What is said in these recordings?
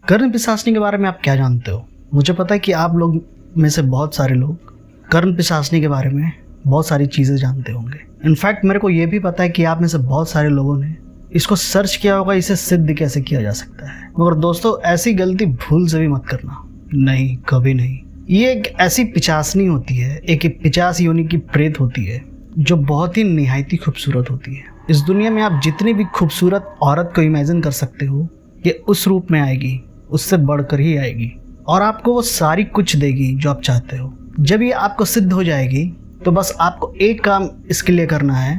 कर्ण पिशाचनी के बारे में आप क्या जानते हो? मुझे पता है कि आप लोग में से बहुत सारे लोग कर्ण पिशाचनी के बारे में बहुत सारी चीज़ें जानते होंगे। इनफैक्ट मेरे को ये भी पता है कि आप में से बहुत सारे लोगों ने इसको सर्च किया होगा, इसे सिद्ध कैसे किया जा सकता है। मगर दोस्तों, ऐसी गलती भूल से भी मत करना, नहीं, कभी नहीं। ये एक ऐसी पिशाचनी होती है, एक पिशाच योनि की प्रेत होती है जो बहुत ही निहायती खूबसूरत होती है। इस दुनिया में आप जितनी भी खूबसूरत औरत को इमेजिन कर सकते हो, ये उस रूप में आएगी, उससे बढ़कर ही आएगी और आपको वो सारी कुछ देगी जो आप चाहते हो। जब ये आपको सिद्ध हो जाएगी तो बस आपको एक काम इसके लिए करना है,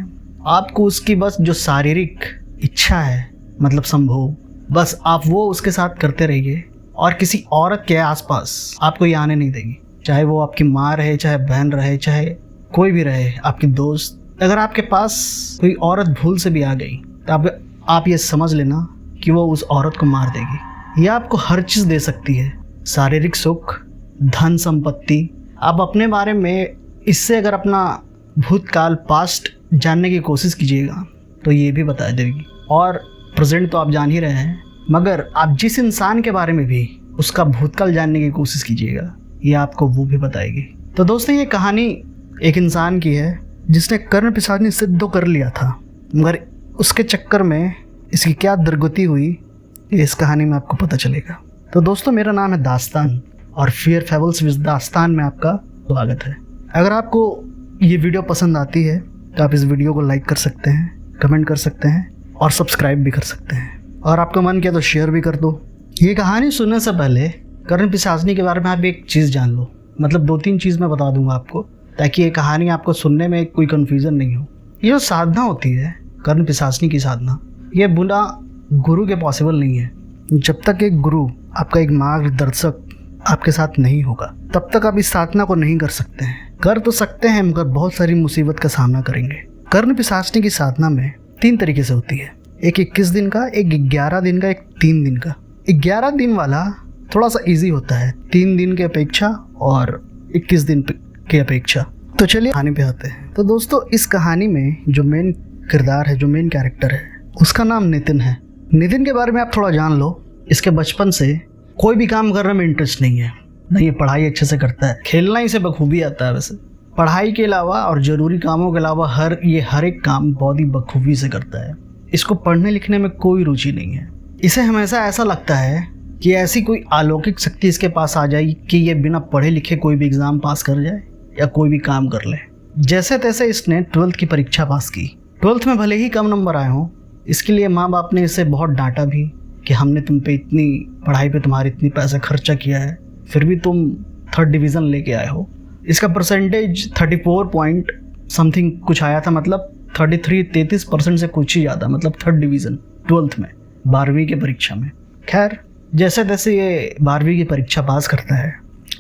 आपको उसकी बस जो शारीरिक इच्छा है, मतलब संभोग, बस आप वो उसके साथ करते रहिए और किसी औरत के आसपास आपको ये आने नहीं देगी। चाहे वो आपकी माँ रहे, चाहे बहन रहे, चाहे कोई भी रहे, आपकी दोस्त। अगर आपके पास कोई औरत भूल से भी आ गई तो आप ये समझ लेना कि वो उस औरत को मार देगी। यह आपको हर चीज़ दे सकती है, शारीरिक सुख, धन संपत्ति। आप अपने बारे में इससे अगर अपना भूतकाल, पास्ट जानने की कोशिश कीजिएगा तो ये भी बता देगी। और प्रेजेंट तो आप जान ही रहे हैं, मगर आप जिस इंसान के बारे में भी उसका भूतकाल जानने की कोशिश कीजिएगा, ये आपको वो भी बताएगी। तो दोस्तों, ये कहानी एक इंसान की है जिसने कर्ण पिशाचनी सिद्ध तो कर लिया था, मगर उसके चक्कर में इसकी क्या दुर्गति हुई ये इस कहानी में आपको पता चलेगा। तो दोस्तों, मेरा नाम है दास्तान और फियर फेबल्स विद दास्तान में आपका स्वागत है। अगर आपको ये वीडियो पसंद आती है तो आप इस वीडियो को लाइक कर सकते हैं, कमेंट कर सकते हैं और सब्सक्राइब भी कर सकते हैं, और आपका मन किया तो शेयर भी कर दो। ये कहानी सुनने से पहले कर्ण पिशाचनी के बारे में आप एक चीज़ जान लो, मतलब 2-3 चीज़ मैं बता दूंगा आपको, ताकि ये कहानी आपको सुनने में कोई कन्फ्यूज़न नहीं हो। ये जो साधना होती है, कर्ण पिशाचनी की साधना, ये बिना गुरु के पॉसिबल नहीं है। जब तक एक गुरु, आपका एक मार्गदर्शक आपके साथ नहीं होगा, तब तक आप इस साधना को नहीं कर सकते हैं। कर तो सकते हैं, मगर बहुत सारी मुसीबत का सामना करेंगे। कर्ण पिशाचनी की साधना में 3 तरीके से होती है, एक 21 दिन का, एक 11 दिन का, एक 3 दिन का। 11 दिन वाला थोड़ा सा इजी होता है 3 दिन की अपेक्षा और 21 दिन की अपेक्षा। तो चलिए कहानी पे आते हैं। तो दोस्तों, इस कहानी में जो मेन किरदार है, जो मेन कैरेक्टर है, उसका नाम नितिन है। नितिन के बारे में आप थोड़ा जान लो। इसके बचपन से कोई भी काम करने में इंटरेस्ट नहीं है, नहीं ये पढ़ाई अच्छे से करता है, खेलना ही से बखूबी आता है। वैसे पढ़ाई के अलावा और ज़रूरी कामों के अलावा हर एक काम बहुत ही बखूबी से करता है। इसको पढ़ने लिखने में कोई रुचि नहीं है। इसे हमेशा ऐसा लगता है कि ऐसी कोई अलौकिक शक्ति इसके पास आ जाएगी कि ये बिना पढ़े लिखे कोई भी एग्ज़ाम पास कर जाए या कोई भी काम कर ले। जैसे तैसे इसने 12th की परीक्षा पास की। 12th में भले ही कम नंबर आए हों, इसके लिए माँ बाप ने इसे बहुत डांटा भी कि हमने तुम पे इतनी पढ़ाई पे तुम्हारे इतनी पैसा खर्चा किया है, फिर भी तुम 3rd डिवीज़न लेके आए हो। इसका परसेंटेज 34 पॉइंट समथिंग कुछ आया था, मतलब 33% से कुछ ही ज़्यादा, मतलब 3rd डिवीज़न 12th में, 12वीं की परीक्षा में। खैर, जैसे तैसे ये 12वीं की परीक्षा पास करता है।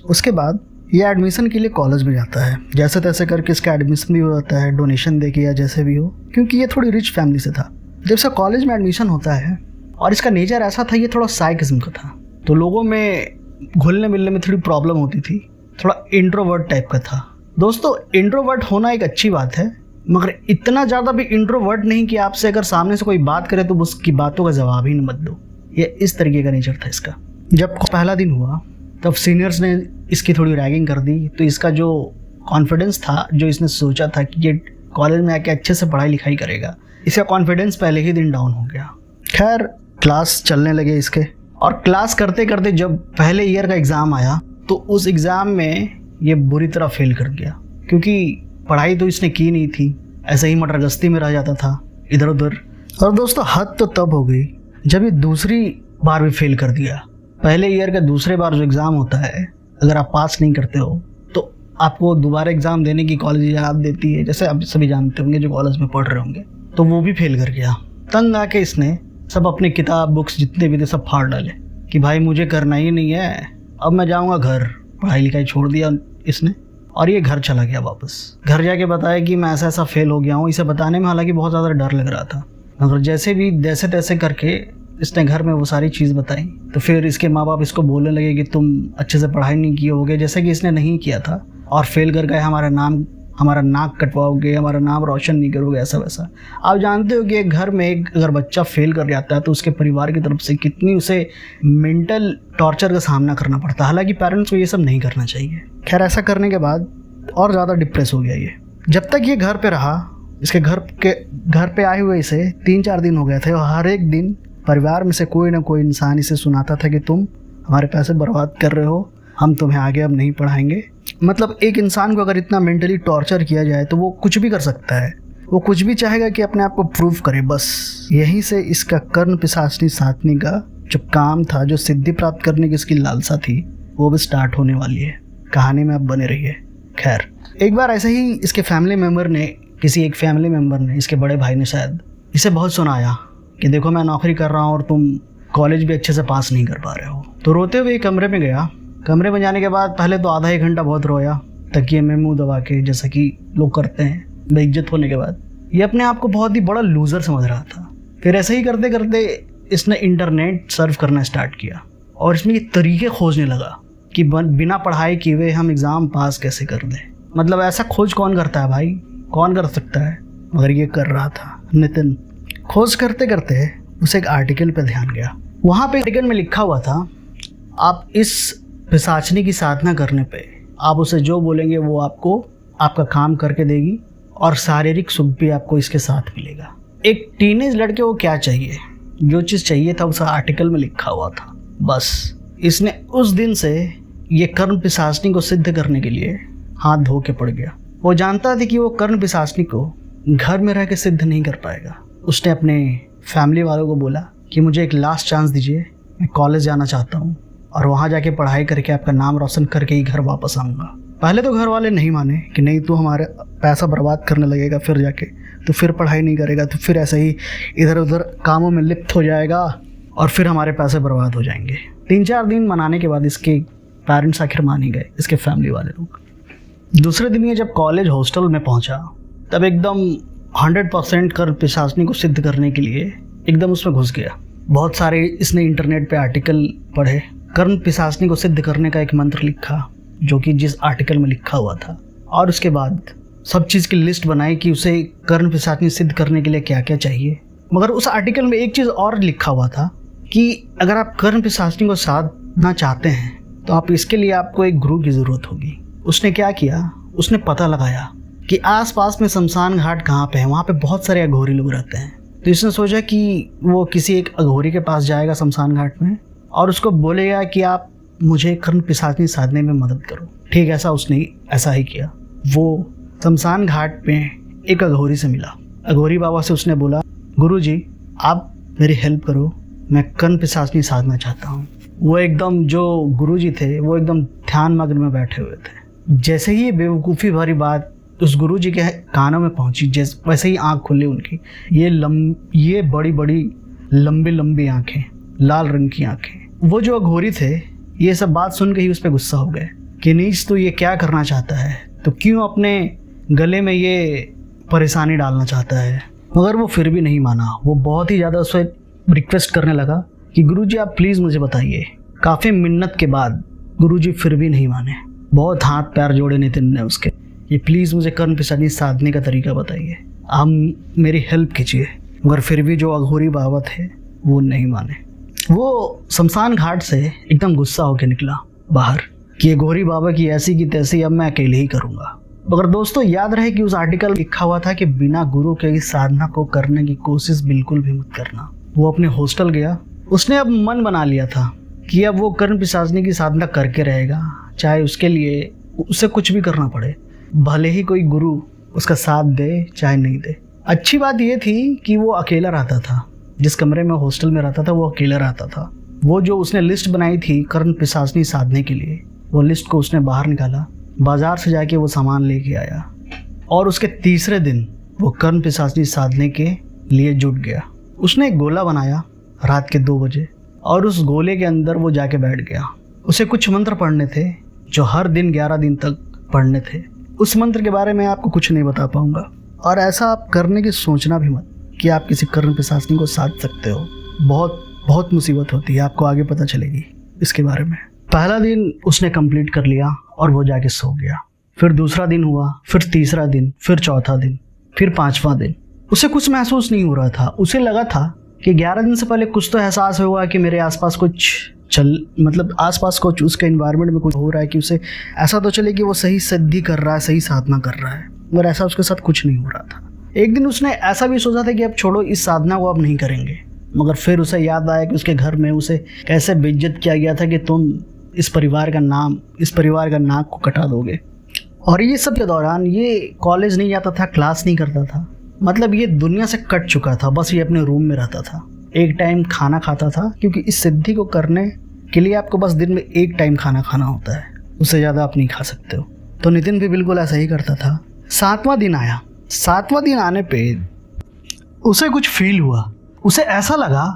उसके बाद ये एडमिशन के लिए कॉलेज में जाता है। जैसे तैसे करके इसका एडमिशन भी हो जाता है, डोनेशन दे के या जैसे भी हो, क्योंकि ये थोड़ी रिच फैमिली से था। जब इसका कॉलेज में एडमिशन होता है और इसका नेचर ऐसा था, ये थोड़ा साई किस्म का था, तो लोगों में घुलने मिलने में थोड़ी प्रॉब्लम होती थी, थोड़ा इंट्रोवर्ट टाइप का था। दोस्तों, इंट्रोवर्ट होना एक अच्छी बात है, मगर इतना ज़्यादा भी इंट्रोवर्ट नहीं कि आपसे अगर सामने से कोई बात करे तो उसकी बातों का जवाब ही न मत दो। ये इस तरीके का नेचर था इसका। जब पहला दिन हुआ तब सीनियर्स ने इसकी थोड़ी रैगिंग कर दी, तो इसका जो कॉन्फिडेंस था, जो इसने सोचा था कि ये कॉलेज में आके अच्छे से पढ़ाई लिखाई करेगा, इसका कॉन्फिडेंस पहले ही दिन डाउन हो गया। खैर, क्लास चलने लगे इसके, और क्लास करते करते जब पहले ईयर का एग्ज़ाम आया तो उस एग्ज़ाम में ये बुरी तरह फेल कर गया, क्योंकि पढ़ाई तो इसने की नहीं थी, ऐसे ही मटरगश्ती में रह जाता था इधर उधर। और दोस्तों, हद तो तब हो गई जब ये दूसरी बार भी फेल कर दिया। पहले ईयर का दूसरे बार जो एग्ज़ाम होता है, अगर आप पास नहीं करते हो तो आपको दोबारा एग्ज़ाम देने की कॉलेज इजाज़त देती है, जैसे आप सभी जानते होंगे जो कॉलेज में पढ़ रहे होंगे। तो वो भी फेल कर गया। तंग आके इसने सब अपने किताब बुक्स जितने भी थे सब फाड़ डाले कि भाई मुझे करना ही नहीं है, अब मैं जाऊंगा घर। पढ़ाई लिखाई छोड़ दिया इसने और ये घर चला गया वापस। घर जाके बताया कि मैं ऐसा ऐसा फेल हो गया हूँ। इसे बताने में हालांकि बहुत ज़्यादा डर लग रहा था, मगर जैसे तैसे करके इसने घर में वो सारी चीज़ बताई। तो फिर इसके माँ बाप इसको बोलने लगे कि तुम अच्छे से पढ़ाई नहीं किए होगे, जैसे कि इसने नहीं किया था और फेल कर गए, हमारा नाम हमारा नाक कटवाओगे, हमारा नाम रोशन नहीं करोगे, ऐसा वैसा। आप जानते हो कि एक घर में एक अगर बच्चा फेल कर जाता है तो उसके परिवार की तरफ से कितनी उसे मेंटल टॉर्चर का सामना करना पड़ता है। हालांकि पेरेंट्स को ये सब नहीं करना चाहिए। खैर, ऐसा करने के बाद और ज़्यादा डिप्रेस हो गया ये। जब तक ये घर पे रहा, इसके घर पे आए हुए इसे 3-4 दिन हो गए थे, और हर एक दिन परिवार में से कोई ना कोई इंसान इसे सुनाता था कि तुम हमारे पैसे बर्बाद कर रहे हो, हम तुम्हें आगे अब नहीं पढ़ाएंगे। मतलब एक इंसान को अगर इतना मेंटली टॉर्चर किया जाए तो वो कुछ भी कर सकता है, वो कुछ भी चाहेगा कि अपने आप को प्रूव करे बस। यहीं से इसका कर्ण पिशाचनी साधने का जो काम था, जो सिद्धि प्राप्त करने की इसकी लालसा थी, वो भी स्टार्ट होने वाली है। कहानी में अब बने रहिए। खैर, एक बार ऐसे ही इसके फैमिली मेम्बर ने, किसी एक फैमिली मेम्बर ने, इसके बड़े भाई ने शायद, इसे बहुत सुनाया कि देखो मैं नौकरी कर रहा हूँ और तुम कॉलेज भी अच्छे से पास नहीं कर पा रहे हो। तो रोते हुए कमरे में गया। कमरे में जाने के बाद पहले तो आधा 1 घंटा बहुत रोया, तकिए में मुंह दबा के, जैसा कि लोग करते हैं बेइज्जत होने के बाद। ये अपने आप को बहुत ही बड़ा लूज़र समझ रहा था। फिर ऐसे ही करते करते इसने इंटरनेट सर्फ करना स्टार्ट किया और इसमें ये तरीके खोजने लगा कि बिना पढ़ाई किए हुए हम एग्ज़ाम पास कैसे कर दें। मतलब ऐसा खोज कौन करता है भाई, कौन कर सकता है? मगर ये कर रहा था नितिन। खोज करते करते उसे एक आर्टिकल पे ध्यान गया। वहाँ पे आर्टिकल में लिखा हुआ था, आप इस पिशाचनी की साधना करने पे आप उसे जो बोलेंगे वो आपको आपका काम करके देगी और शारीरिक सुख भी आपको इसके साथ मिलेगा। एक टीनेज लड़के को क्या चाहिए, जो चीज़ चाहिए था उस आर्टिकल में लिखा हुआ था। बस इसने उस दिन से ये कर्ण पिशाचनी को सिद्ध करने के लिए हाथ धो के पड़ गया। वो जानता था कि वो कर्ण पिशाचनी को घर में रह के सिद्ध नहीं कर पाएगा। उसने अपने फैमिली वालों को बोला कि मुझे एक लास्ट चांस दीजिए, मैं कॉलेज जाना चाहता हूँ और वहाँ जाके पढ़ाई करके आपका नाम रोशन करके ही घर वापस आऊँगा। पहले तो घर वाले नहीं माने कि नहीं, तू हमारे पैसा बर्बाद करने लगेगा, फिर जाके तो फिर पढ़ाई नहीं करेगा, तो फिर ऐसे ही इधर उधर कामों में लिप्त हो जाएगा और फिर हमारे पैसे बर्बाद हो जाएंगे। 3-4 दिन मनाने के बाद इसके पेरेंट्स आखिर मान ही गए, इसके फैमिली वाले लोग। दूसरे दिन ये जब कॉलेज हॉस्टल में पहुँचा तब एकदम 100% कर्ण पिशाचनी को सिद्ध करने के लिए एकदम उसमें घुस गया। बहुत सारे इसने इंटरनेट पे आर्टिकल पढ़े, कर्ण पिशाचनी को सिद्ध करने का एक मंत्र लिखा जो कि जिस आर्टिकल में लिखा हुआ था, और उसके बाद सब चीज़ की लिस्ट बनाई कि उसे कर्ण पिशाचनी सिद्ध करने के लिए क्या क्या चाहिए। मगर उस आर्टिकल में एक चीज़ और लिखा हुआ था कि अगर आप कर्ण पिशाचनी को साधना चाहते हैं तो आप इसके लिए आपको एक गुरु की ज़रूरत होगी। उसने क्या किया, उसने पता लगाया कि आसपास में शमशान घाट कहाँ पे है, वहाँ पे बहुत सारे अघोरी लोग रहते हैं। तो इसने सोचा कि वो किसी एक अघोरी के पास जाएगा शमशान घाट में और उसको बोलेगा कि आप मुझे कर्ण पिशाचनी साधने में मदद करो। ठीक ऐसा उसने ऐसा ही किया। वो शमशान घाट पे एक अघोरी से मिला। अघोरी बाबा से उसने बोला, गुरुजी आप मेरी हेल्प करो, मैं कर्ण पिशाचनी साधना चाहता हूँ। वो एकदम, जो गुरुजी थे वो एकदम ध्यान मग्न में बैठे हुए थे। जैसे ही ये बेवकूफ़ी भरी बात उस गुरुजी के कानों में पहुंची, जैसे वैसे ही आँख खुली उनकी। ये बड़ी बड़ी लंबी लंबी आँखें, लाल रंग की आँखें। वो जो अघोरी थे ये सब बात सुन के ही उस पर गुस्सा हो गए कि नीच तो ये क्या करना चाहता है, तो क्यों अपने गले में ये परेशानी डालना चाहता है। मगर वो फिर भी नहीं माना। वो बहुत ही ज़्यादा उससे रिक्वेस्ट करने लगा कि गुरुजी आप प्लीज़ मुझे बताइए। काफ़ी मिन्नत के बाद गुरुजी फिर भी नहीं माने। बहुत हाथ पैर जोड़े नितिन ने उसके, ये प्लीज़ मुझे कर्ण पिशाचनी साधने का तरीका बताइए, आप मेरी हेल्प कीजिए। मगर फिर भी जो अघोरी बाबा थे वो नहीं माने। वो शमशान घाट से एकदम गुस्सा होकर निकला बाहर कि अघोरी बाबा की ऐसी की तैसी अब मैं अकेले ही करूँगा। मगर दोस्तों याद रहे कि उस आर्टिकल लिखा हुआ था कि बिना गुरु के इस साधना को करने की कोशिश बिल्कुल भी मत करना। वो अपने हॉस्टल गया। उसने अब मन बना लिया था कि अब वो कर्ण पिशाचनी की साधना करके रहेगा, चाहे उसके लिए उसे कुछ भी करना पड़े, भले ही कोई गुरु उसका साथ दे चाहे नहीं दे। अच्छी बात ये थी कि वो अकेला रहता था। जिस कमरे में हॉस्टल में रहता था वो अकेला रहता था। वो जो उसने लिस्ट बनाई थी कर्ण पिशाचनी साधने के लिए, वो लिस्ट को उसने बाहर निकाला, बाजार से जाके वो सामान लेके आया और उसके तीसरे दिन वो कर्ण पिशाचनी साधने के लिए जुट गया। उसने एक गोला बनाया रात के 2 बजे और उस गोले के अंदर वो जाके बैठ गया। उसे कुछ मंत्र पढ़ने थे जो हर दिन 11 दिन तक पढ़ने थे। उस मंत्र के बारे में आपको कुछ नहीं बता पाऊंगा और ऐसा आप करने की सोचना भी मत कि आप किसी कर्ण पिशाचनी को साध सकते हो। बहुत बहुत मुसीबत होती है, आपको आगे पता चलेगी इसके बारे में। पहला दिन उसने कंप्लीट कर लिया और वो जाके सो गया। फिर दूसरा दिन हुआ, फिर तीसरा दिन, फिर चौथा दिन, फिर पांचवा दिन। उसे कुछ महसूस नहीं हो रहा था। उसे लगा था कि 11 दिन से पहले कुछ तो एहसास हुआ कि मेरे आसपास कुछ आसपास कुछ उसके एनवायरनमेंट में कुछ हो रहा है, कि उसे ऐसा तो चले कि वो सही सिद्धि कर रहा है, सही साधना कर रहा है, मगर ऐसा उसके साथ कुछ नहीं हो रहा था। एक दिन उसने ऐसा भी सोचा था कि अब छोड़ो, इस साधना को अब नहीं करेंगे, मगर फिर उसे याद आया कि उसके घर में उसे कैसे बेइज्जत किया गया था कि तुम इस परिवार का नाक को कटा दोगे। और ये सब के दौरान ये कॉलेज नहीं जाता था, क्लास नहीं करता था, मतलब ये दुनिया से कट चुका था। बस ये अपने रूम में रहता था, एक टाइम खाना खाता था, क्योंकि इस सिद्धि को करने के लिए आपको बस दिन में एक टाइम खाना खाना होता है, उससे ज़्यादा आप नहीं खा सकते हो। तो नितिन भी बिल्कुल ऐसा ही करता था। 7वां दिन आया। 7वां दिन आने पे उसे कुछ फील हुआ। उसे ऐसा लगा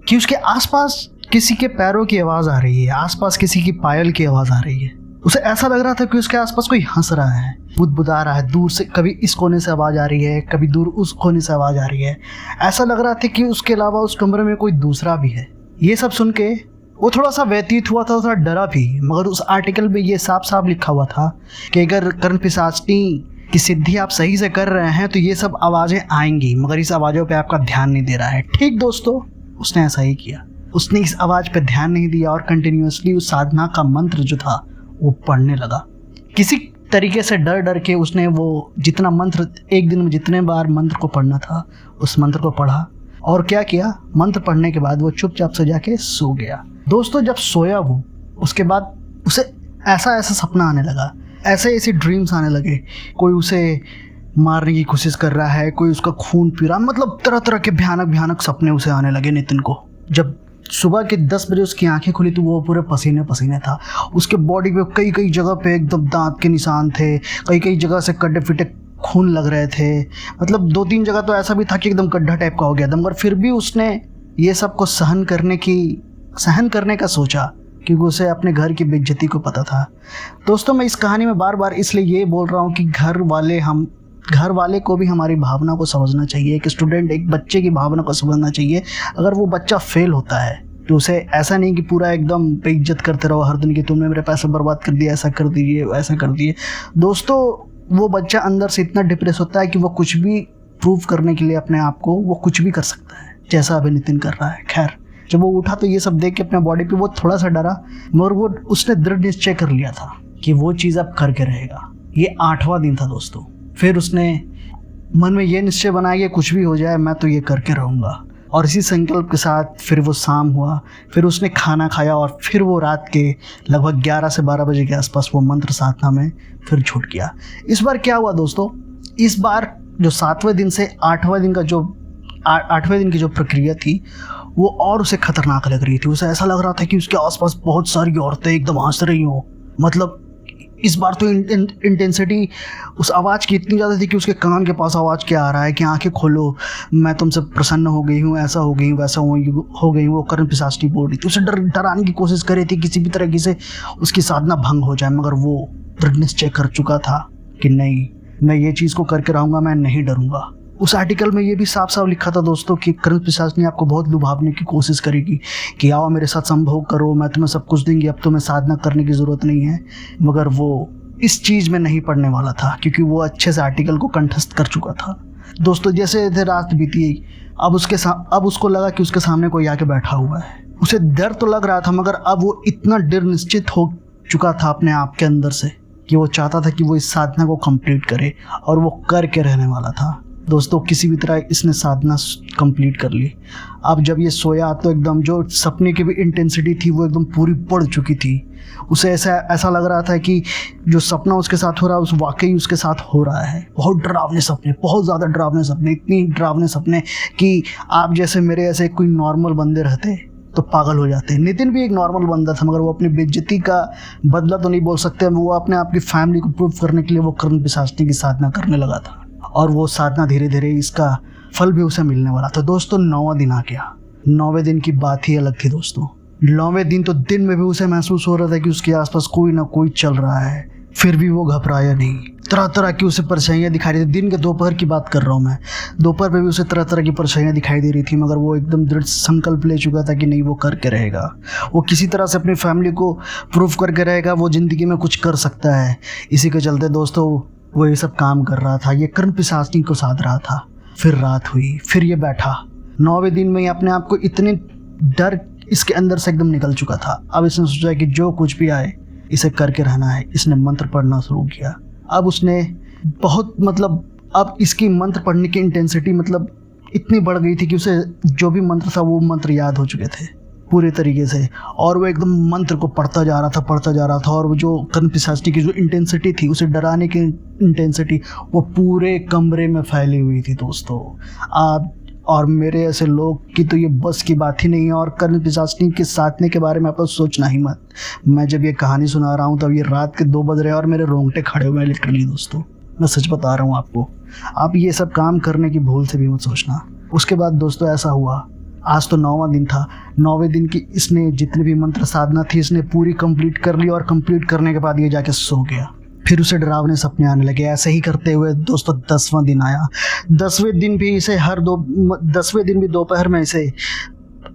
कि उसके आसपास किसी के पैरों की आवाज़ आ रही है, आसपास किसी की पायल की आवाज़ आ रही है। उसे ऐसा लग रहा था कि उसके आसपास कोई हंस रहा है, बुदबुदा रहा है, दूर से कभी इस कोने से आवाज़ आ रही है, कभी दूर उस कोने से आवाज़ आ रही है। ऐसा लग रहा था कि उसके अलावा उस कमरे में कोई दूसरा भी है। ये सब सुन के वो थोड़ा सा व्यतीत हुआ था, थोड़ा डरा भी, मगर उस आर्टिकल में ये साफ साफ लिखा हुआ था कि अगर कर्ण पिशाचनी की सिद्धि आप सही से कर रहे हैं तो ये सब आवाज़ें आएंगी, मगर इस आवाज़ों पे आपका ध्यान नहीं दे रहा है। ठीक दोस्तों, उसने ऐसा ही किया। उसने इस आवाज़ पे ध्यान नहीं दिया और कंटिन्यूसली उस साधना का मंत्र जो था वो पढ़ने लगा। किसी तरीके से डर डर के उसने वो जितना मंत्र, एक दिन में जितने बार मंत्र को पढ़ना था उस मंत्र को पढ़ा। और क्या किया, मंत्र पढ़ने के बाद वो चुपचाप से जाके सो गया। दोस्तों, जब सोया वो, उसके बाद उसे ऐसा सपना आने लगा, ऐसे ड्रीम्स आने लगे। कोई उसे मारने की कोशिश कर रहा है, कोई उसका खून पी रहा, मतलब तरह तरह के भयानक सपने उसे आने लगे नितिन को। जब सुबह के 10 बजे उसकी आंखें खुली तो वो पूरे पसीने पसीने था। उसके बॉडी पे कई जगह पे एकदम दांत के निशान थे, कई जगह से कड्डे फिटे खून लग रहे थे, मतलब 2-3 जगह तो ऐसा भी था कि एकदम गड्ढा टाइप का हो गया था। मगर फिर भी उसने ये सब को सहन करने का सोचा, क्योंकि उसे अपने घर की बेइज्जती को पता था। दोस्तों, मैं इस कहानी में बार बार इसलिए ये बोल रहा हूँ कि घर वाले को भी हमारी भावना को समझना चाहिए। एक स्टूडेंट, एक बच्चे की भावना को समझना चाहिए। अगर वो बच्चा फेल होता है तो उसे ऐसा नहीं कि पूरा एकदम बेइज्जत करते रहो हर दिन की, तुमने मेरे पैसे बर्बाद कर दिए, ऐसा कर दीजिए, वैसा कर दिए। दोस्तों, वो बच्चा अंदर से इतना डिप्रेस होता है कि वो कुछ भी प्रूव करने के लिए अपने आप को वो कुछ भी कर सकता है, जैसा अभी नितिन कर रहा है। खैर, जब वो उठा तो ये सब देख के अपने बॉडी पे वो थोड़ा सा डरा, मगर वो उसने दृढ़ निश्चय कर लिया था कि वो चीज़ अब करके रहेगा। ये 8वां दिन था दोस्तों। फिर उसने मन में ये निश्चय बनाया कि कुछ भी हो जाए मैं तो ये करके रहूँगा। और इसी संकल्प के साथ फिर वो शाम हुआ, फिर उसने खाना खाया और फिर वो रात के लगभग 11 से 12 बजे के आसपास वो मंत्र साधना में फिर छूट गया। इस बार क्या हुआ दोस्तों, इस बार जो 7वें दिन से 8वें दिन की जो प्रक्रिया थी वो और उसे खतरनाक लग रही थी। उसे ऐसा लग रहा था कि उसके आसपास बहुत सारी औरतें एकदम हंस रही हों। मतलब इस बार तो इंटेंसिटी उस आवाज़ की इतनी ज़्यादा थी कि उसके कान के पास आवाज़ क्या आ रहा है कि आंखें खोलो, मैं तुमसे प्रसन्न हो गई हूँ, ऐसा हो गई हूँ, वैसा हो गई हूँ। वो कर्ण पिशाचनी बोल रही थी, उसे डराने की कोशिश कर रही थी किसी भी तरह से उसकी साधना भंग हो जाए। मगर वो दृढ़ निश्चय कर चुका था कि नहीं, मैं ये चीज़ को करके रहूँगा, मैं नहीं डरूँगा। उस आर्टिकल में ये भी साफ साफ लिखा था दोस्तों कि कर्ण पिशाचनी आपको बहुत लुभावने की कोशिश करेगी कि आओ मेरे साथ संभोग करो, मैं तुम्हें सब कुछ दूंगी, अब तुम्हें साधना करने की ज़रूरत नहीं है। मगर वो इस चीज़ में नहीं पड़ने वाला था, क्योंकि वो अच्छे से आर्टिकल को कंठस्थ कर चुका था। दोस्तों, जैसे रात बीती, अब उसको लगा कि उसके सामने कोई आके बैठा हुआ है। उसे डर तो लग रहा था, मगर अब वो इतना दृढ़ निश्चित हो चुका था अपने आप के अंदर से कि वो चाहता था कि वो इस साधना को कंप्लीट करे, और वो करके रहने वाला था। दोस्तों, किसी भी तरह इसने साधना कंप्लीट कर ली। अब जब ये सोया तो एकदम जो सपने की भी इंटेंसिटी थी वो एकदम पूरी बढ़ चुकी थी। उसे ऐसा लग रहा था कि जो सपना उसके साथ हो रहा है उस वाकई उसके साथ हो रहा है। बहुत डरावने सपने, बहुत ज़्यादा डरावने सपने, इतनी डरावने सपने कि आप जैसे मेरे ऐसे कोई नॉर्मल बंदे रहते तो पागल हो जाते। नितिन भी एक नॉर्मल बंदा था, मगर वो अपनी बेइज्जती का बदला तो नहीं बोल सकते, वो अपने आप की फैमिली को प्रूव करने के लिए वो कर्ण पिशाचनी की साधना करने लगा था। और वो साधना धीरे धीरे इसका फल भी उसे मिलने वाला था। दोस्तों, 9वां दिन आ गया। 9वें दिन की बात ही अलग थी दोस्तों। 9वें दिन तो दिन में भी उसे महसूस हो रहा था कि उसके आसपास कोई ना कोई चल रहा है, फिर भी वो घबराया नहीं। तरह तरह की उसे परेशानियाँ दिखाई रही थी। दिन के दोपहर की बात कर रहा हूँ मैं। दोपहर में भी उसे तरह तरह की परेशानियाँ दिखाई दे रही थी, मगर वो एकदम दृढ़ संकल्प ले चुका था कि नहीं, वो करके रहेगा। वो किसी तरह से अपनी फैमिली को प्रूव करके रहेगा वो ज़िंदगी में कुछ कर सकता है। इसी के चलते दोस्तों वो ये सब काम कर रहा था, ये कर्ण पिशाचिनी को साध रहा था। फिर रात हुई, फिर ये बैठा। 9वें दिन में ही अपने आप को इतने डर इसके अंदर से एकदम निकल चुका था। अब इसने सोचा कि जो कुछ भी आए इसे करके रहना है। इसने मंत्र पढ़ना शुरू किया। अब उसने बहुत अब इसकी मंत्र पढ़ने की इंटेंसिटी इतनी बढ़ गई थी कि उसे जो भी मंत्र था वो मंत्र याद हो चुके थे पूरे तरीके से, और वो एकदम मंत्र को पढ़ता जा रहा था। और वो जो कर्ण पिशाचिनी की जो इंटेंसिटी थी, उसे डराने की इंटेंसिटी, वो पूरे कमरे में फैली हुई थी दोस्तों। आप और मेरे ऐसे लोग की तो ये बस की बात ही नहीं है। और कर्ण पिशाचिनी के साधने के बारे में आप सोचना ही मत। मैं जब ये कहानी सुना रहा हूँ तब ये रात के 2 बज रहे हैं और मेरे रोंगटे खड़े हुए हैं लिटरली दोस्तों। मैं सच बता रहा हूँ आपको। आप ये सब काम करने की भूल से भी मत सोचना। उसके बाद दोस्तों ऐसा हुआ, आज तो 9वां दिन था। 9वें दिन की इसने जितनी भी मंत्र साधना थी इसने पूरी कंप्लीट कर ली, और कंप्लीट करने के बाद ये जाके सो गया। फिर उसे डरावने सपने आने लगे। ऐसे ही करते हुए दोस्तों 10वां दिन आया। 10वें दिन भी इसे 10वें दिन भी दोपहर में इसे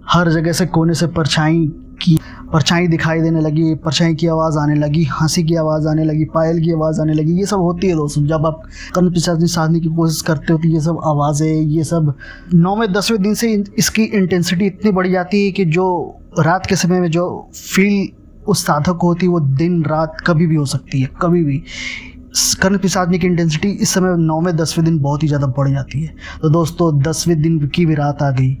हर जगह से कोने से परछाई दिखाई देने लगी। परछाई की आवाज़ आने लगी, हंसी की आवाज़ आने लगी, पायल की आवाज़ आने लगी। ये सब होती है दोस्तों जब आप कर्ण पिशाचिनी साधने की कोशिश करते हो, तो ये सब आवाज़ें, ये सब 9वें 10वें दिन से इसकी इंटेंसिटी इतनी बढ़ जाती है कि जो रात के समय में जो फील उस साधक को होती है वो दिन रात कभी भी हो सकती है, कभी भी। कर्ण पिशाचिनी की इंटेंसिटी इस समय 9वें 10वें दिन बहुत ही ज़्यादा बढ़ जाती है। तो दोस्तों 10वें दिन की भी रात आ गई।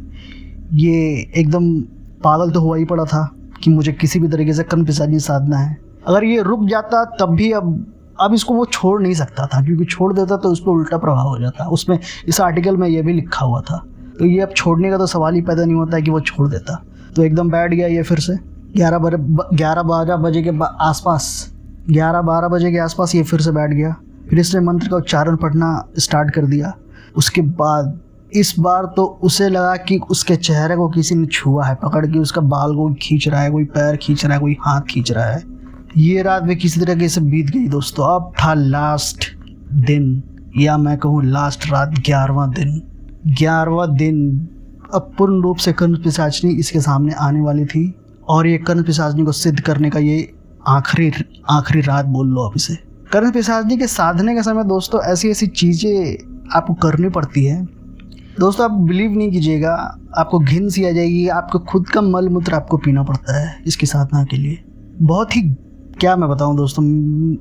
ये एकदम पागल तो हुआ ही पड़ा था कि मुझे किसी भी तरीके से कर्ण पिशाचिनी साधना है। अगर ये रुक जाता तब भी अब इसको वो छोड़ नहीं सकता था, क्योंकि छोड़ देता तो उस पर उल्टा प्रभाव हो जाता। उसमें इस आर्टिकल में ये भी लिखा हुआ था। तो ये अब छोड़ने का तो सवाल ही पैदा नहीं होता है कि वो छोड़ देता। तो एकदम बैठ गया ये फिर से 11-12 बजे के आसपास ये फिर से बैठ गया। फिर इसने मंत्र का उच्चारण पढ़ना स्टार्ट कर दिया। उसके बाद इस बार तो उसे लगा कि उसके चेहरे को किसी ने छुआ है, पकड़ के उसका बाल को खींच रहा है, कोई पैर खींच रहा है, कोई हाथ खींच रहा है। ये रात भी किसी तरीके से बीत गई दोस्तों। अब था लास्ट दिन, या मैं कहूँ लास्ट रात, 11वां दिन। अब पूर्ण रूप से कर्ण पिशाचिनी इसके सामने आने वाली थी, और ये कर्ण पिशाचिनी को सिद्ध करने का ये आखिरी रात बोल लो आप इसे। कर्ण पिशाचिनी के साधने के समय दोस्तों ऐसी चीज़ें आपको करनी पड़ती है दोस्तों, आप बिलीव नहीं कीजिएगा, आपको घिन सी आ जाएगी। आपको खुद का मल मूत्र आपको पीना पड़ता है इसकी साधना के लिए। बहुत ही, क्या मैं बताऊं दोस्तों,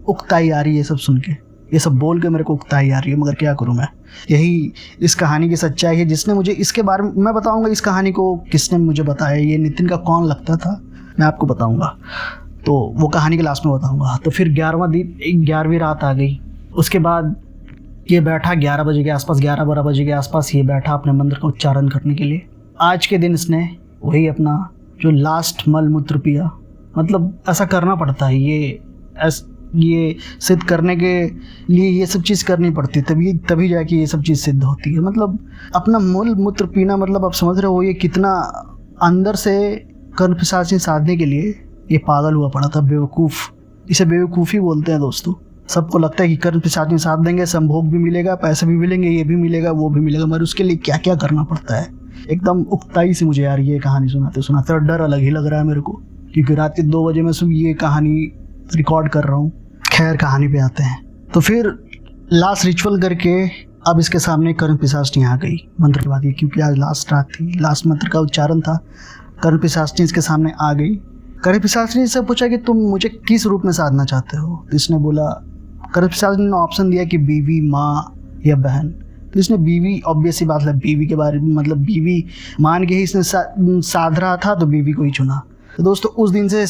उकताई आ रही है सब सुन के, ये सब बोल के मेरे को उकताई आ रही है, मगर क्या करूं मैं। यही इस कहानी की सच्चाई है। जिसने मुझे इसके बारे में, मैं बताऊंगा इस कहानी को किसने मुझे बताया, ये नितिन का कौन लगता था, मैं आपको बताऊंगा। तो वो कहानी के लास्ट में बताऊंगा। तो फिर 11वीं रात आ गई। उसके बाद ये बैठा 11 बजे के आसपास, 11-12 बजे के आसपास ये बैठा अपने मंत्र का उच्चारण करने के लिए। आज के दिन इसने वही अपना जो लास्ट मल मूत्र पिया। ऐसा करना पड़ता है, ये सिद्ध करने के लिए ये सब चीज़ करनी पड़ती है, तभी जाके ये सब चीज़ सिद्ध होती है। अपना मल मूत्र पीना, आप समझ रहे हो ये कितना अंदर से कर्ण पिशाचिनी साधने के लिए ये पागल हुआ पड़ा था, बेवकूफ़। इसे बेवकूफ़ी बोलते हैं दोस्तों। सबको लगता है कि कर्ण पिशाचिनी साध देंगे, संभोग भी मिलेगा, पैसे भी मिलेंगे, ये भी मिलेगा, वो भी मिलेगा, मगर उसके लिए क्या क्या करना पड़ता है। एकदम उकताई से मुझे यार ये कहानी सुनाते और डर अलग ही लग रहा है मेरे को, क्योंकि रात के 2 बजे मैं सुबह ये कहानी रिकॉर्ड कर रहा हूँ। खैर कहानी पे आते हैं। तो फिर लास्ट रिचुअल करके अब इसके सामने कर्ण पिशाचिनी आ गई मंत्र के बाद, ये क्योंकि आज लास्ट रात थी, लास्ट मंत्र का उच्चारण था। कर्ण पिशाचिनी इसके सामने आ गई। कर्ण पिशाचिनी से पूछा कि तुम मुझे किस रूप में साधना चाहते हो। तो इसने बोला, कर्ण पिशाचिनी ने ऑप्शन दिया कि बीवी, माँ या बहन। तो इसने बीवी, ऑब्वियस सी बात है, बीवी के बारे में बीवी मान के ही इसने साध रहा था, तो बीवी को ही चुना। तो दोस्तों उस दिन से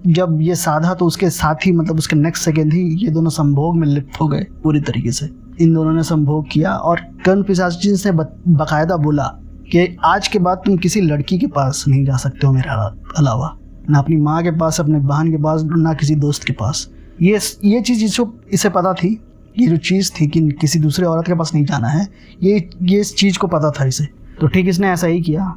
जब ये साधा तो उसके साथ ही उसके नेक्स्ट सेकेंड ही ये दोनों संभोग में लिप्त हो गए पूरी तरीके से। इन दोनों ने संभोग किया और कर्ण पिशाचिनी ने बाकायदा बोला कि आज के बाद तुम किसी लड़की के पास नहीं जा सकते हो मेरे अलावा, ना अपनी माँ के पास, अपने बहन के पास, ना किसी दोस्त के पास। ये चीज़ इसे पता थी, ये जो चीज़ थी कि किसी दूसरे औरत के पास नहीं जाना है, ये इस चीज़ को पता था इसे। तो ठीक इसने ऐसा ही किया।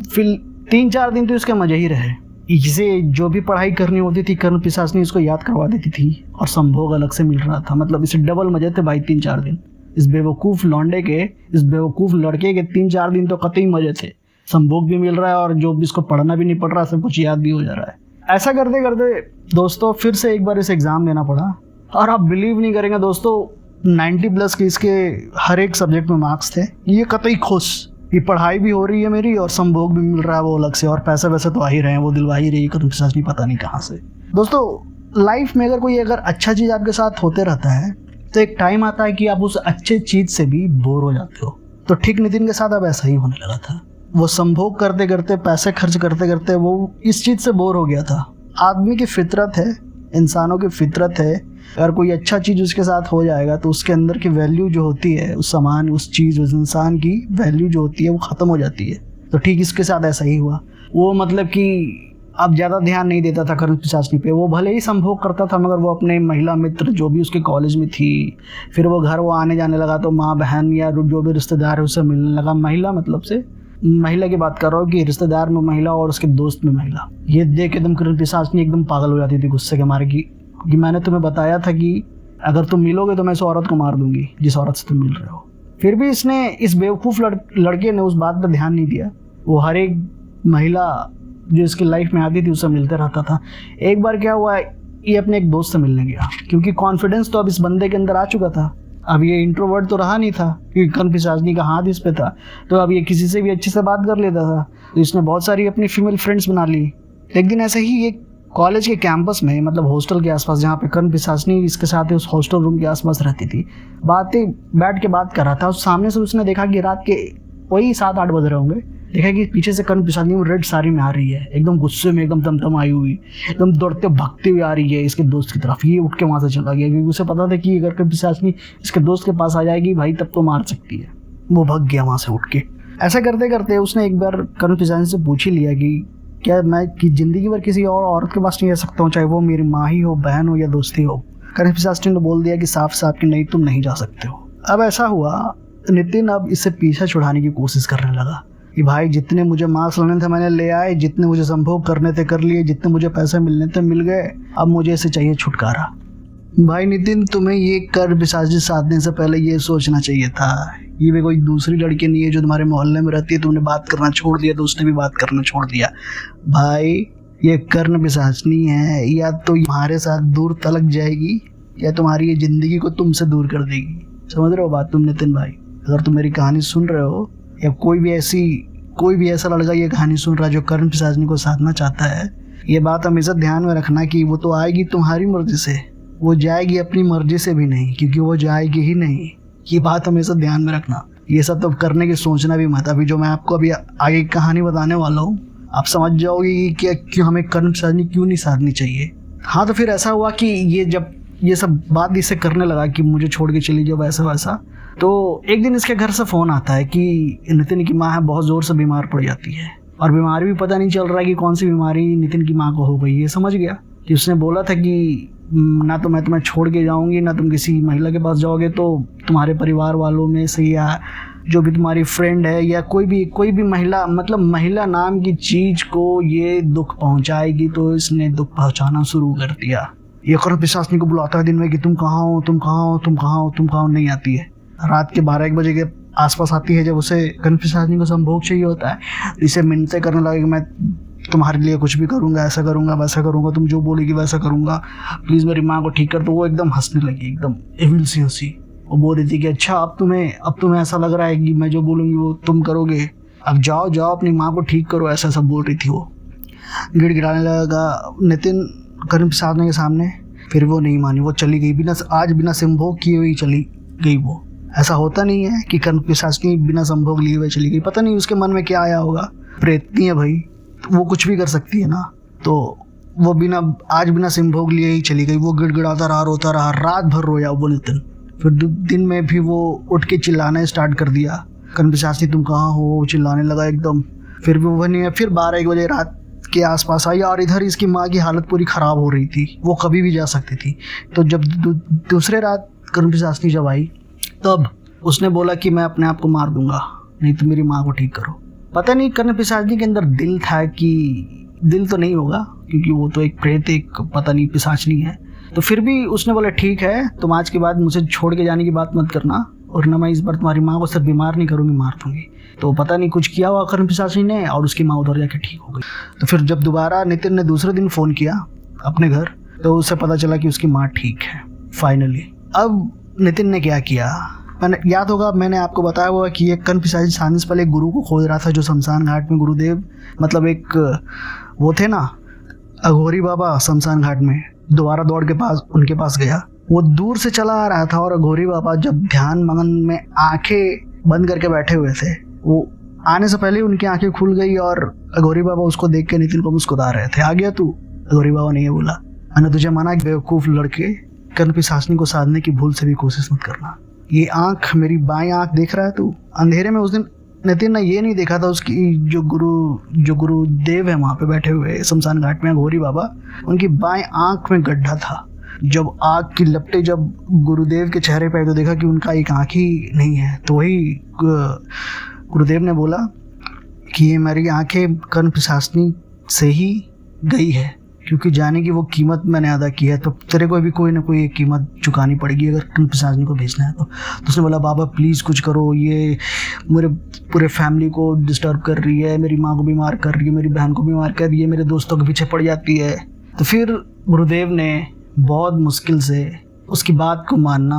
फिर 3-4 दिन तो इसके मज़े ही रहे। इसे जो भी पढ़ाई करनी होती थी कर्ण पिशाचनी इसको याद करवा देती थी और संभोग अलग से मिल रहा था। मतलब इसे डबल मजे थे भाई 3-4 दिन। इस बेवकूफ़ लौंडे के, इस बेवकूफ़ लड़के के 3-4 दिन तो कतई मजे थे। संभोग भी मिल रहा है और जो भी इसको पढ़ना भी नहीं पड़ रहा, सब कुछ याद भी हो जा रहा है। ऐसा करते करते दोस्तों फिर से एक बार इसे एग्ज़ाम देना पड़ा और आप बिलीव नहीं करेंगे दोस्तों, 90+ के इसके हर एक सब्जेक्ट में मार्क्स थे। ये कतई खुश कि पढ़ाई भी हो रही है मेरी और संभोग भी मिल रहा है वो अलग से, और पैसे वैसे तो आ ही रहे हैं, वो दिलवा ही रही है कर्ण पिशाचनी पता नहीं कहाँ से। दोस्तों लाइफ में अगर अच्छा चीज़ आपके साथ होते रहता है तो एक टाइम आता है कि आप उस अच्छे चीज़ से भी बोर हो जाते हो। तो ठीक नितिन के साथ अब ऐसा ही होने लगा था। वो संभोग करते करते, पैसे खर्च करते करते वो इस चीज़ से बोर हो गया था। आदमी की फितरत है, इंसानों की फितरत है, अगर कोई अच्छा चीज़ उसके साथ हो जाएगा तो उसके अंदर की वैल्यू जो होती है, उस सामान, उस चीज़, उस इंसान की वैल्यू जो होती है वो ख़त्म हो जाती है। तो ठीक इसके साथ ऐसा ही हुआ। वो मतलब कि अब ज़्यादा ध्यान नहीं देता था कर्ण पिशाचनी पे। वो भले ही संभोग करता था मगर वो अपने महिला मित्र जो भी उसके कॉलेज में थी, फिर वो घर वो आने जाने लगा तो माँ बहन या जो भी रिश्तेदार है उससे मिलने लगा। महिला मतलब से महिला की बात कर रहा हूँ कि रिश्तेदार में महिला और उसके दोस्त में महिला। ये देख के एकदम कर्ण पिशाचनी एकदम पागल हो जाती थी गुस्से के मारे कि मैंने तुम्हें बताया था कि अगर तुम मिलोगे तो मैं इस औरत को मार दूंगी जिस औरत से तुम मिल रहे हो। फिर भी इसने, इस बेवकूफ़ लड़के ने उस बात पर ध्यान नहीं दिया। वो हर एक महिला जो इसकी लाइफ में आती थी उससे मिलते रहता था। एक बार क्या हुआ, ये अपने एक दोस्त से मिलने गया क्योंकि कॉन्फिडेंस तो अब इस बंदे के अंदर आ चुका था। अब ये इंट्रोवर्ट तो रहा नहीं था क्योंकि कर्ण पिशाचनी का हाथ इस पे था, तो अब ये किसी से भी अच्छे से बात कर लेता था। तो इसने बहुत सारी अपनी फीमेल फ्रेंड्स बना ली। एक दिन ऐसे ही एक कॉलेज के कैंपस में, मतलब हॉस्टल के आसपास जहाँ पे कर्ण पिशाचनी इसके साथ उस हॉस्टल रूम के आसपास रहती थी, बैठ के बात कर रहा था। उस सामने से उसने देखा कि रात के वही 7-8 बज रहे होंगे, देखा कि पीछे से कर्ण पिशाचनी रेड साड़ी में आ रही है, एकदम गुस्से में, एकदम तमतम आई हुई, एकदम दौड़ते भागते हुए आ रही है इसके दोस्त की तरफ। ये उठ के वहाँ से चला गया क्योंकि उसे पता था कि अगर कर्ण पिशाचनी इसके दोस्त के पास आ जाएगी भाई तब तो मार सकती है। वो भाग गया वहाँ से उठ के। ऐसा करते करते उसने एक बार कर्ण पिशाचनी से पूछ ही लिया कि क्या मैं कि ज़िंदगी भर किसी और औरत के पास नहीं रह सकता हूँ, चाहे वो मेरी माँ ही हो, बहन हो या दोस्ती हो। कर्ण पिशाचनी ने बोल दिया कि साफ साफ कि नहीं, तुम नहीं जा सकते हो। अब ऐसा हुआ, नितिन अब इससे पीछा छुड़ाने की कोशिश करने लगा कि भाई जितने मुझे मार्क्स लेने थे मैंने ले आए, जितने मुझे संभोग करने थे कर लिए, जितने मुझे पैसे मिलने थे मिल गए, अब मुझे इसे चाहिए छुटकारा। भाई नितिन, तुम्हें ये कर्ण पिशाचनी साधने से पहले ये सोचना चाहिए था ये भी कोई दूसरी लड़की नहीं है जो तुम्हारे मोहल्ले में रहती है, तुमने बात करना छोड़ दिया तो उसने भी बात करना छोड़ दिया। भाई ये कर्ण पिशाचनी है, या तो तुम्हारे साथ दूर तलक जाएगी या तुम्हारी ये ज़िंदगी को तुमसे दूर कर देगी। समझ रहे हो बात तुम नितिन भाई? अगर तुम मेरी कहानी सुन रहे हो या कोई भी ऐसा लड़का ये कहानी सुन रहा है जो कर्ण पिशाचनी को साधना चाहता है, ये बात हमेशा ध्यान में रखना कि वो तो आएगी तुम्हारी मर्जी से, वो जाएगी अपनी मर्जी से भी नहीं, क्योंकि वो जाएगी ही नहीं। ये बात हमेशा ध्यान में रखना। ये सब तो करने की सोचना भी मत। अभी जो मैं आपको अभी आगे कहानी बताने वाला हूँ आप समझ जाओगे कि क्यों हमें कर्ण पिशाचनी क्यों नहीं साधनी चाहिए। हाँ, तो फिर ऐसा हुआ कि ये जब ये सब बात इससे करने लगा कि मुझे छोड़ के चली जाओ वैसा वैसा, तो एक दिन इसके घर से फ़ोन आता है कि नितिन की माँ है बहुत ज़ोर से बीमार पड़ जाती है, और बीमारी भी पता नहीं चल रहा है कि कौन सी बीमारी नितिन की माँ को हो गई। ये समझ गया कि उसने बोला था कि ना तो मैं तुम्हें छोड़ के जाऊंगी, ना तुम किसी महिला के पास जाओगे, तो तुम्हारे परिवार वालों में से या जो भी तुम्हारी फ्रेंड है या कोई भी महिला, मतलब महिला नाम की चीज़ को ये दुख पहुंचाएगी। तो इसने दुख पहुंचाना शुरू कर दिया। ये कर्ण पिशाचनी को बुलाता है दिन में कि तुम कहाँ हो, तुम कहाँ हो, तुम कहाँ हो, तुम कहाँ हो। नहीं आती है। रात के 12-1 बजे के आसपास आती है, जब उसे कर्ण पिशाचनी को संभोग चाहिए होता है। इसे मिन्नतें करने लगे कि मैं तुम्हारे लिए कुछ भी करूँगा, ऐसा करूँगा वैसा करूँगा, तुम जो बोलेगी वैसा करूँगा, प्लीज़ मेरी माँ को ठीक कर दो। वो एकदम हंसने लगी, एकदम एविल सी हंसी। वो बोल रही थी कि अच्छा अब तुम्हें ऐसा लग रहा है कि मैं जो बोलूँगी वो तुम करोगे, अब जाओ अपनी माँ को ठीक करो, ऐसा सब बोल रही थी। वो गिड़गिड़ाने लगा नितिन कर्ण पिशाचनी के सामने। फिर वो नहीं मानी, वो चली गई बिना संभोग किए हुई चली गई। वो ऐसा होता नहीं है कि कर्ण पिशाचनी बिना संभोग लिए हुए चली गई। पता नहीं उसके मन में क्या आया होगा। प्रेतनी है भाई, वो कुछ भी कर सकती है ना। तो वो बिना संभोग लिए ही चली गई। वो गिड़गिड़ाता रहा, रोता रहा, रात भर रोया वो नितिन। फिर दिन में भी वो उठ के चिल्लाना स्टार्ट कर दिया, कर्ण पिशाचनी तुम कहाँ हो, चिल्लाने लगा एकदम। फिर भी वो नहीं है। फिर 12-1 बजे रात के आसपास आई, और इधर इसकी माँ की हालत पूरी ख़राब हो रही थी, वो कभी भी जा सकती थी। तो जब दूसरे रात कर्ण पिशाचनी जब आई तब उसने बोला कि मैं अपने आप को मार दूंगा, नहीं तो मेरी माँ को ठीक करो। पता नहीं कर्ण पिशाचनी के अंदर दिल था कि दिल तो नहीं होगा क्योंकि वो तो एक प्रेत, एक पता नहीं पिशाचनी है। तो फिर भी उसने बोला ठीक है, तुम आज के बाद मुझे छोड़ के जाने की बात मत करना, और न मैं इस बार तुम्हारी माँ को सिर्फ बीमार नहीं करूँगी, मार दूंगी। तो पता नहीं कुछ किया हुआ कर्ण पिशाचनी ने और उसकी माँ उधर जाके ठीक हो गई। तो फिर जब दोबारा नितिन ने दूसरे दिन फ़ोन किया अपने घर, तो उससे पता चला कि उसकी माँ ठीक है फाइनली। अब नितिन ने क्या किया, मैंने याद होगा मैंने आपको बताया हुआ कि एक कर्ण पिशाची साजिश से पहले एक गुरु को खोज रहा था जो शमशान घाट में गुरुदेव, मतलब एक वो थे ना अघोरी बाबा, शमशान घाट में दोबारा दौड़ के पास उनके पास गया। वो दूर से चला आ रहा था और अघोरी बाबा जब ध्यान मगन में आंखें बंद करके बैठे हुए थे, वो आने से पहले उनकी आंखें खुल गई और अघोरी बाबा उसको देख के नितिन को मुस्कुरा रहे थे। आ गया तू? अघोरी बाबा ने ये बोला, मैंने तुझे मना कि बेवकूफ़ लड़के, कर्ण पिशाचनी को साधने की भूल से भी कोशिश मत करना। ये आँख, मेरी बाएं आँख देख रहा है तू? अंधेरे में उस दिन नितिन ने ये नहीं देखा था उसकी जो गुरुदेव है वहाँ पे बैठे हुए शमशान घाट में अघोरी बाबा, उनकी बाएं आँख में गड्ढा था। जब आग की लपटें जब गुरुदेव के चेहरे पे आई तो देखा कि उनका एक आँख ही नहीं है। तो वही गुरुदेव ने बोला कि ये मेरी आँखें कर्ण पिशाचनी से ही गई है, क्योंकि जाने की वो कीमत मैंने अदा की है, तो तेरे को भी कोई ना कोई एक कीमत चुकानी पड़ेगी अगर कर्ण पिशाचनी को भेजना है तो। उसने बोला बाबा प्लीज़ कुछ करो, ये मेरे पूरे फैमिली को डिस्टर्ब कर रही है, मेरी माँ को बीमार कर रही है, मेरी बहन को बीमार कर रही है, मेरे दोस्तों के पीछे पड़ जाती है। तो फिर गुरुदेव ने बहुत मुश्किल से उसकी बात को मानना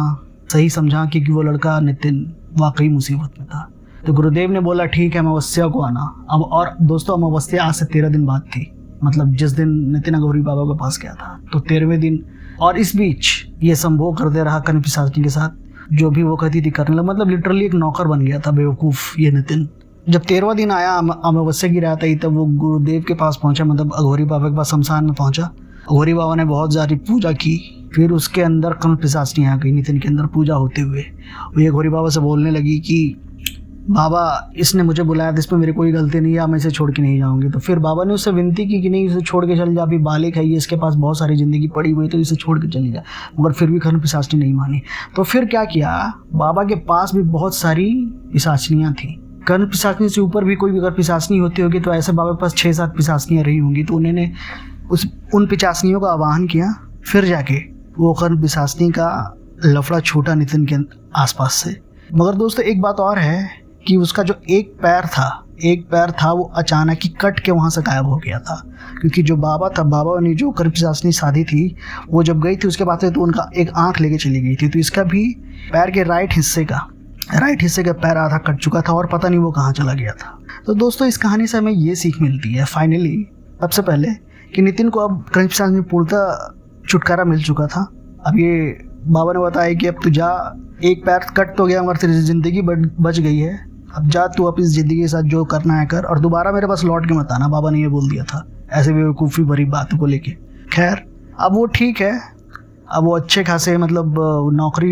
सही समझा, क्योंकि वो लड़का नितिन वाकई मुसीबत में था। तो गुरुदेव ने बोला ठीक है अमावस्या को आना। अब और दोस्तों अमावस्या आज से 13 दिन बाद थी, मतलब जिस दिन नितिन अघोरी बाबा के पास गया था, तो 13वें दिन। और इस बीच ये संभोग करते रहा कर्ण पिशाचनी के साथ, जो भी वो कहती थी करने लगा, मतलब लिटरली एक नौकर बन गया था बेवकूफ़ ये नितिन। जब 13वां दिन आया, अमावस्या की रात आई, तब वो गुरुदेव के पास पहुंचा, मतलब अघोरी बाबा के पास शमशान में पहुंचा। अघोरी बाबा ने बहुत सारी पूजा की, फिर उसके अंदर कर्ण पिशाचनी आ गई नितिन के अंदर पूजा होते हुए। वो अघोरी बाबा से बोलने लगी कि बाबा इसने मुझे बुलाया था, इसमें मेरी कोई गलती नहीं है, मैं इसे छोड़ के नहीं जाऊंगी। तो फिर बाबा ने उससे विनती की कि नहीं इसे छोड़ के चल जा, अभी बालिक है ये, इसके पास बहुत सारी ज़िंदगी पड़ी हुई है, तो इसे छोड़ के चली जा। मगर फिर भी कर्ण पिशाचनी नहीं मानी। तो फिर क्या किया, बाबा के पास भी बहुत सारी पिशाचनियाँ थी। कर्ण पिशाचनी से ऊपर भी कोई अगर पिशाचनी होती होगी तो ऐसे बाबा के पास 6-7 पिशाचनियाँ रही होंगी। तो उन्होंने उन पिशाचनियों का आवाहन किया, फिर जाके वो कर्ण पिशाचनी का लफड़ा छूटा नितिन के आसपास से। मगर दोस्तों एक बात और है कि उसका जो एक पैर था वो अचानक ही कट के वहाँ से गायब हो गया था, क्योंकि जो बाबा था, बाबा ने जो कर्ण पिशाचनी साधी थी, वो जब गई थी उसके बाद से तो उनका एक आँख लेके चली गई थी। तो इसका भी पैर के राइट हिस्से का पैर आधा कट चुका था और पता नहीं वो कहाँ चला गया था। तो दोस्तों इस कहानी से हमें ये सीख मिलती है फाइनली, सबसे पहले कि नितिन को अब कर्ण पिशाचनी पूर्णतः छुटकारा मिल चुका था। अब ये बाबा ने बताया कि अब तू जा, एक पैर कट तो गया मगर तेरी ज़िंदगी बच गई है, अब जा तू अपनी ज़िंदगी के साथ जो करना है कर, और दोबारा मेरे पास लौट के मत आना। बाबा ने ये बोल दिया था ऐसे बेवकूफ़ी भरी बात को लेके। खैर अब वो ठीक है, अब वो अच्छे खासे मतलब नौकरी,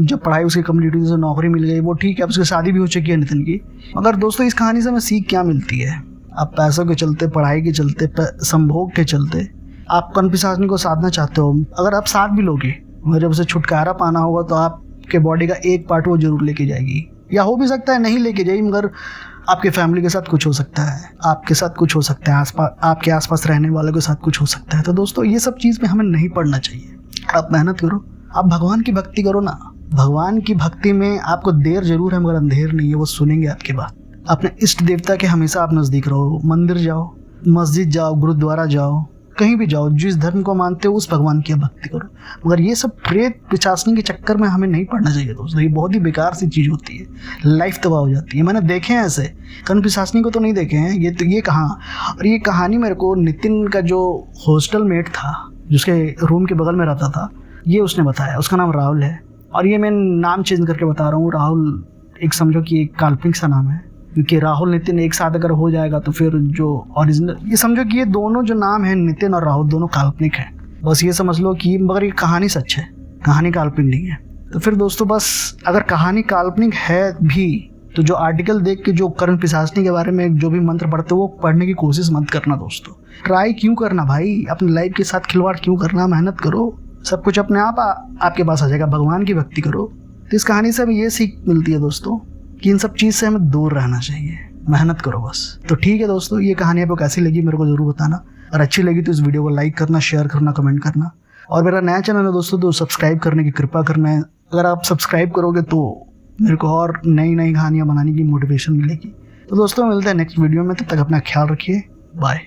जब पढ़ाई उसकी कम्युनिटी से नौकरी मिल गई वो ठीक है, अब उसकी शादी भी हो चुकी है नितिन की। मगर दोस्तों इस कहानी से हमें सीख क्या मिलती है, आप पैसों के चलते, पढ़ाई के चलते, संभोग के चलते आप कर्ण पिशाचनी को साधना चाहते हो, अगर आप साथ भी लोगे, मगर जब उसे छुटकारा पाना होगा तो आपके बॉडी का एक पार्ट वो जरूर लेके जाएगी, या हो भी सकता है नहीं लेके जाएगी, मगर आपके फैमिली के साथ कुछ हो सकता है, आपके साथ कुछ हो सकता है, आपके आसपास रहने वालों के साथ कुछ हो सकता है। तो दोस्तों ये सब चीज़ में हमें नहीं पड़ना चाहिए। आप मेहनत करो, आप भगवान की भक्ति करो ना। भगवान की भक्ति में आपको देर जरूर है मगर अंधेर नहीं है, वो सुनेंगे आपकी बात। अपने इष्ट देवता के हमेशा आप नज़दीक रहो, मंदिर जाओ, मस्जिद जाओ, गुरुद्वारा जाओ, कहीं भी जाओ, जिस धर्म को मानते हो उस भगवान की भक्ति करो। मगर ये सब प्रेत पिशाचनी के चक्कर में हमें नहीं पड़ना चाहिए दोस्तों, ये बहुत ही बेकार सी चीज़ होती है, लाइफ तबाह हो जाती है। मैंने देखे हैं ऐसे, कर्ण पिशाचनी को तो नहीं देखे हैं, ये कहाँ। और ये कहानी मेरे को नितिन का जो हॉस्टल मेट था, जिसके रूम के बगल में रहता था, ये उसने बताया। उसका नाम राहुल है, और ये मैं नाम चेंज करके बता रहा हूँ। राहुल एक समझो कि एक काल्पनिक सा नाम है, क्योंकि राहुल नितिन एक साथ अगर हो जाएगा तो फिर जो ओरिजिनल, ये समझो कि ये दोनों जो नाम है नितिन और राहुल, दोनों काल्पनिक हैं। बस ये समझ लो कि मगर ये कहानी सच है, कहानी काल्पनिक नहीं है। तो फिर दोस्तों बस अगर कहानी काल्पनिक है भी तो जो आर्टिकल देख के जो कर्ण पिशाचनी के बारे में जो भी मंत्र पढ़ते हो वो पढ़ने की कोशिश मत करना दोस्तों। ट्राई क्यों करना भाई, अपनी लाइफ के साथ खिलवाड़ क्यों करना, मेहनत करो, सब कुछ अपने आप आपके पास आ जाएगा। भगवान की भक्ति करो। तो इस कहानी से हमें ये सीख मिलती है दोस्तों कि इन सब चीज़ से हमें दूर रहना चाहिए। मेहनत करो बस। तो ठीक है दोस्तों, ये कहानी आपको कैसी लगी मेरे को ज़रूर बताना, और अच्छी लगी तो इस वीडियो को लाइक करना, शेयर करना, कमेंट करना, और मेरा नया चैनल है दोस्तों तो सब्सक्राइब करने की कृपा करना है। अगर आप सब्सक्राइब करोगे तो मेरे को और नई नई कहानियाँ बनाने की मोटिवेशन मिलेगी। तो दोस्तों मिलते हैं नेक्स्ट वीडियो में, तब तक अपना ख्याल रखिए, बाय।